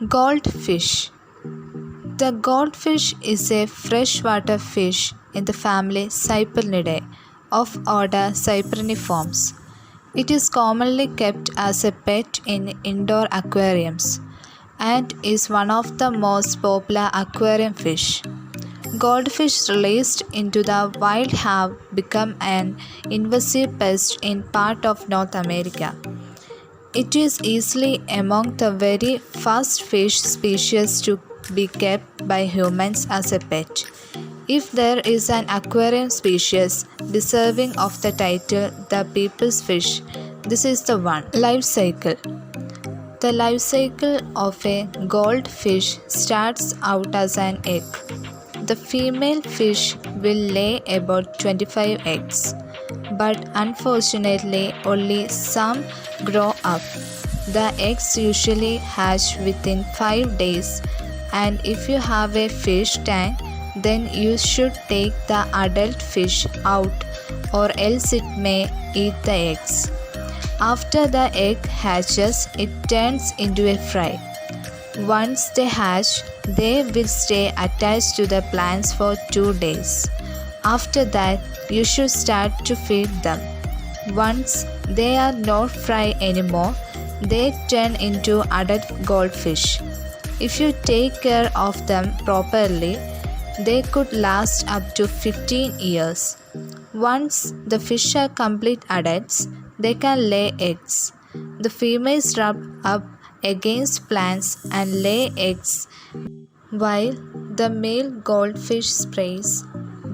Goldfish. The goldfish is a freshwater fish in the family Cyprinidae of order Cypriniformes. It is commonly kept as a pet in indoor aquariums and is one of the most popular aquarium fish. Goldfish released into the wild have become an invasive pest in part of North America. It is easily among the very first fish species to be kept by humans as a pet. If there is an aquarium species deserving of the title the people's fish, this is the one. Life cycle. The life cycle of a goldfish starts out as an egg. The female fish will lay about 25 eggs, but unfortunately only some grow up. The eggs usually hatch within 5 days, and if you have a fish tank, then you should take the adult fish out or else it may eat the eggs. After the egg hatches, it turns into a fry. Once they hatch, they will stay attached to the plants for 2 days. After that, you should start to feed them. Once they are not fry anymore, they turn into adult goldfish. If you take care of them properly, they could last up to 15 years. Once the fish are complete adults, they can lay eggs. The females rub up against plants and lay eggs, while the male goldfish sprays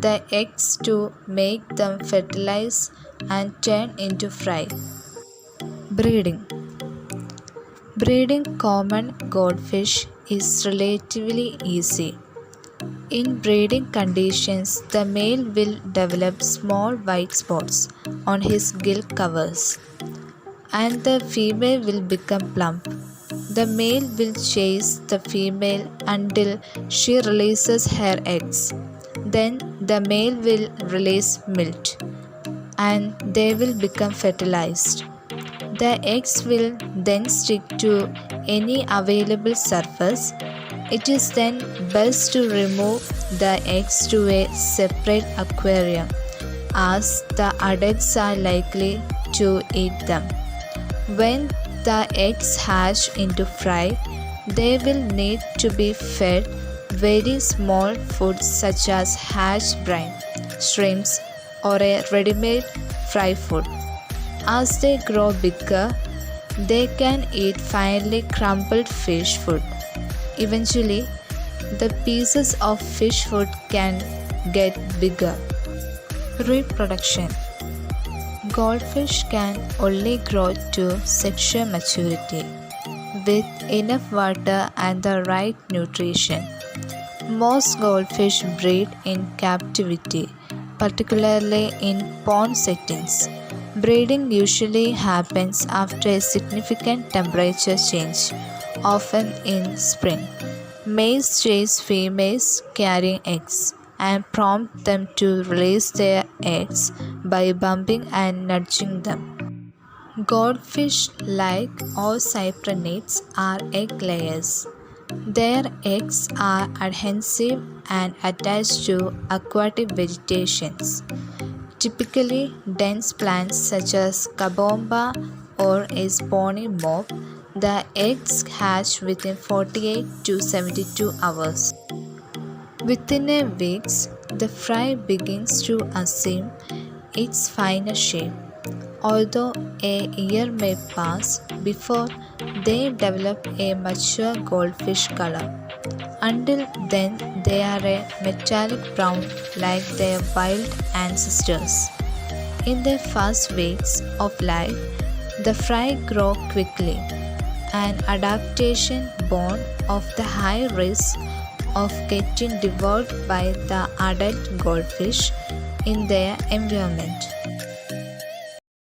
the eggs to make them fertilize and turn into fry. Breeding. Breeding common goldfish is relatively easy. In breeding conditions, the male will develop small white spots on his gill covers, and the female will become plump. The male will chase the female until she releases her eggs. Then the male will release milt, and they will become fertilized. The eggs will then stick to any available surface. It is then best to remove the eggs to a separate aquarium, as the adults are likely to eat them. When the eggs hatch into fry, they will need to be fed very small foods such as hatch brine, shrimps, or a ready-made fry food. As they grow bigger, they can eat finely crumbled fish food. Eventually, the pieces of fish food can get bigger. Reproduction. Goldfish can only grow to sexual maturity with enough water and the right nutrition. Most goldfish breed in captivity, particularly in pond settings. Breeding usually happens after a significant temperature change, often in spring. Males chase females carrying eggs and prompt them to release their eggs by bumping and nudging them. Goldfish, like all cyprinids, are egg layers. Their eggs are adhesive and attached to aquatic vegetations, typically dense plants such as kabomba or a spawny mob. The eggs hatch within 48 to 72 hours. Within a week, the fry begins to assume its final shape, although a year may pass before they develop a mature goldfish color. Until then, they are a metallic brown like their wild ancestors. In their first weeks of life, the fry grow quickly, an adaptation born of the high risk of getting devoured by the adult goldfish in their environment.